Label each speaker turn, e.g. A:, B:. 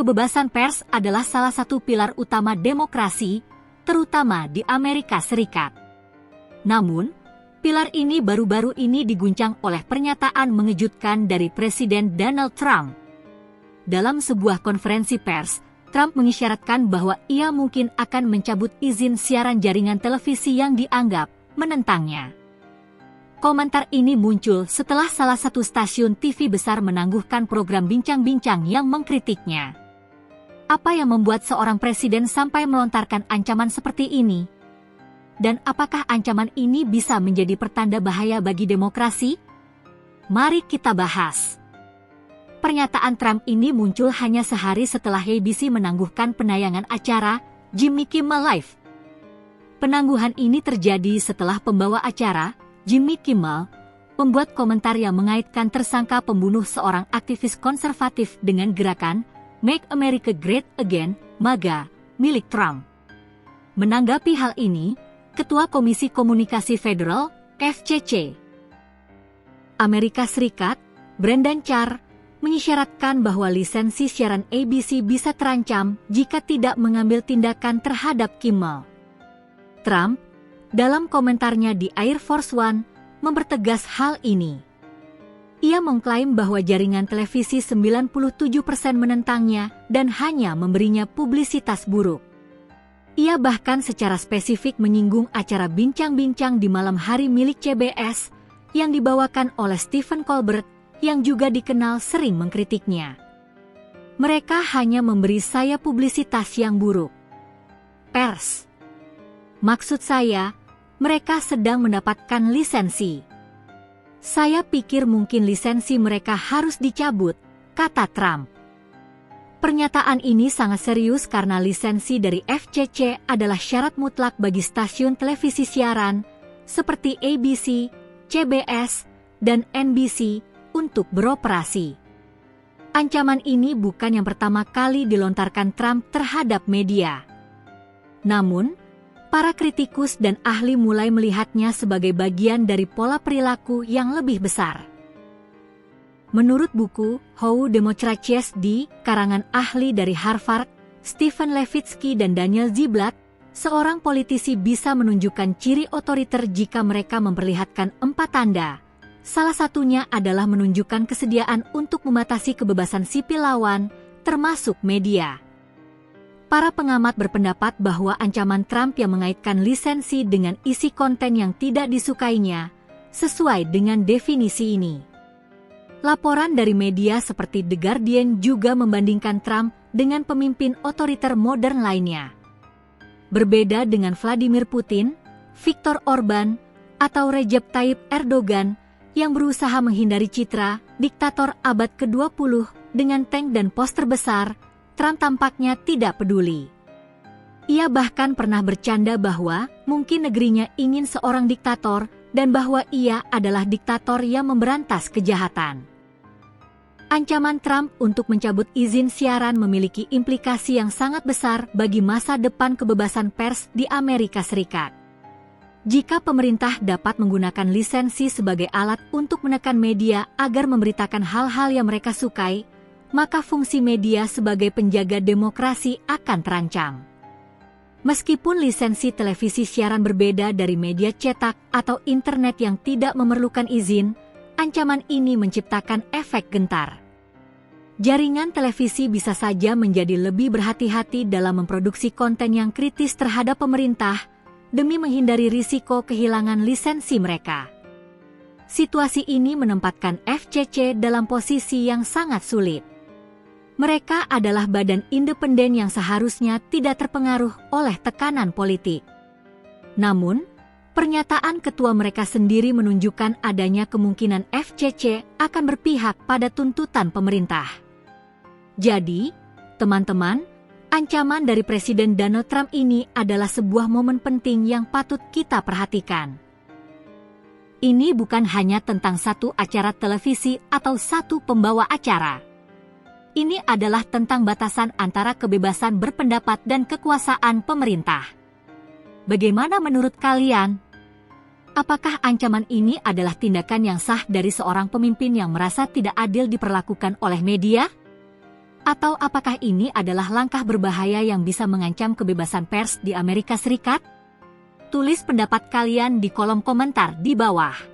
A: kebebasan pers adalah salah satu pilar utama demokrasi, terutama di Amerika Serikat. Namun, pilar ini baru-baru ini diguncang oleh pernyataan mengejutkan dari Presiden Donald Trump. Dalam sebuah konferensi pers, Trump mengisyaratkan bahwa ia mungkin akan mencabut izin siaran jaringan televisi yang dianggap menentangnya. Komentar ini muncul setelah salah satu stasiun TV besar menangguhkan program bincang-bincang yang mengkritiknya. Apa yang membuat seorang presiden sampai melontarkan ancaman seperti ini? Dan apakah ancaman ini bisa menjadi pertanda bahaya bagi demokrasi? Mari kita bahas. Pernyataan Trump ini muncul hanya sehari setelah ABC menangguhkan penayangan acara Jimmy Kimmel Live. Penangguhan ini terjadi setelah pembawa acara, Jimmy Kimmel, membuat komentar yang mengaitkan tersangka pembunuh seorang aktivis konservatif dengan gerakan Make America Great Again, MAGA, milik Trump. Menanggapi hal ini, Ketua Komisi Komunikasi Federal, FCC, Amerika Serikat, Brendan Carr, mengisyaratkan bahwa lisensi siaran ABC bisa terancam jika tidak mengambil tindakan terhadap Kimmel. Trump, dalam komentarnya di Air Force One, mempertegas hal ini. Ia mengklaim bahwa jaringan televisi 97% menentangnya dan hanya memberinya publisitas buruk. Ia bahkan secara spesifik menyinggung acara bincang-bincang di malam hari milik CBS yang dibawakan oleh Stephen Colbert yang juga dikenal sering mengkritiknya. Mereka hanya memberi saya publisitas yang buruk. Pers. Maksud saya, mereka sedang mendapatkan lisensi. Saya pikir mungkin lisensi mereka harus dicabut, kata Trump. Pernyataan ini sangat serius karena lisensi dari FCC adalah syarat mutlak bagi stasiun televisi siaran seperti ABC, CBS, dan NBC untuk beroperasi. Ancaman ini bukan yang pertama kali dilontarkan Trump terhadap media. Namun, para kritikus dan ahli mulai melihatnya sebagai bagian dari pola perilaku yang lebih besar. Menurut buku How Democracies di karangan ahli dari Harvard, Stephen Levitsky dan Daniel Ziblatt, seorang politisi bisa menunjukkan ciri otoriter jika mereka memperlihatkan 4 tanda. Salah satunya adalah menunjukkan kesediaan untuk membatasi kebebasan sipil lawan, termasuk media. Para pengamat berpendapat bahwa ancaman Trump yang mengaitkan lisensi dengan isi konten yang tidak disukainya, sesuai dengan definisi ini. Laporan dari media seperti The Guardian juga membandingkan Trump dengan pemimpin otoriter modern lainnya. Berbeda dengan Vladimir Putin, Viktor Orban, atau Recep Tayyip Erdogan, yang berusaha menghindari citra diktator abad ke-20 dengan tank dan poster besar, Trump tampaknya tidak peduli. Ia bahkan pernah bercanda bahwa mungkin negerinya ingin seorang diktator dan bahwa ia adalah diktator yang memberantas kejahatan. Ancaman Trump untuk mencabut izin siaran memiliki implikasi yang sangat besar bagi masa depan kebebasan pers di Amerika Serikat. Jika pemerintah dapat menggunakan lisensi sebagai alat untuk menekan media agar memberitakan hal-hal yang mereka sukai, maka fungsi media sebagai penjaga demokrasi akan terancam. Meskipun lisensi televisi siaran berbeda dari media cetak atau internet yang tidak memerlukan izin, ancaman ini menciptakan efek gentar. Jaringan televisi bisa saja menjadi lebih berhati-hati dalam memproduksi konten yang kritis terhadap pemerintah, demi menghindari risiko kehilangan lisensi mereka. Situasi ini menempatkan FCC dalam posisi yang sangat sulit. Mereka adalah badan independen yang seharusnya tidak terpengaruh oleh tekanan politik. Namun, pernyataan ketua mereka sendiri menunjukkan adanya kemungkinan FCC akan berpihak pada tuntutan pemerintah. Jadi, teman-teman, ancaman dari Presiden Donald Trump ini adalah sebuah momen penting yang patut kita perhatikan. Ini bukan hanya tentang satu acara televisi atau satu pembawa acara. Ini adalah tentang batasan antara kebebasan berpendapat dan kekuasaan pemerintah. Bagaimana menurut kalian? Apakah ancaman ini adalah tindakan yang sah dari seorang pemimpin yang merasa tidak adil diperlakukan oleh media? Atau apakah ini adalah langkah berbahaya yang bisa mengancam kebebasan pers di Amerika Serikat? Tulis pendapat kalian di kolom komentar di bawah.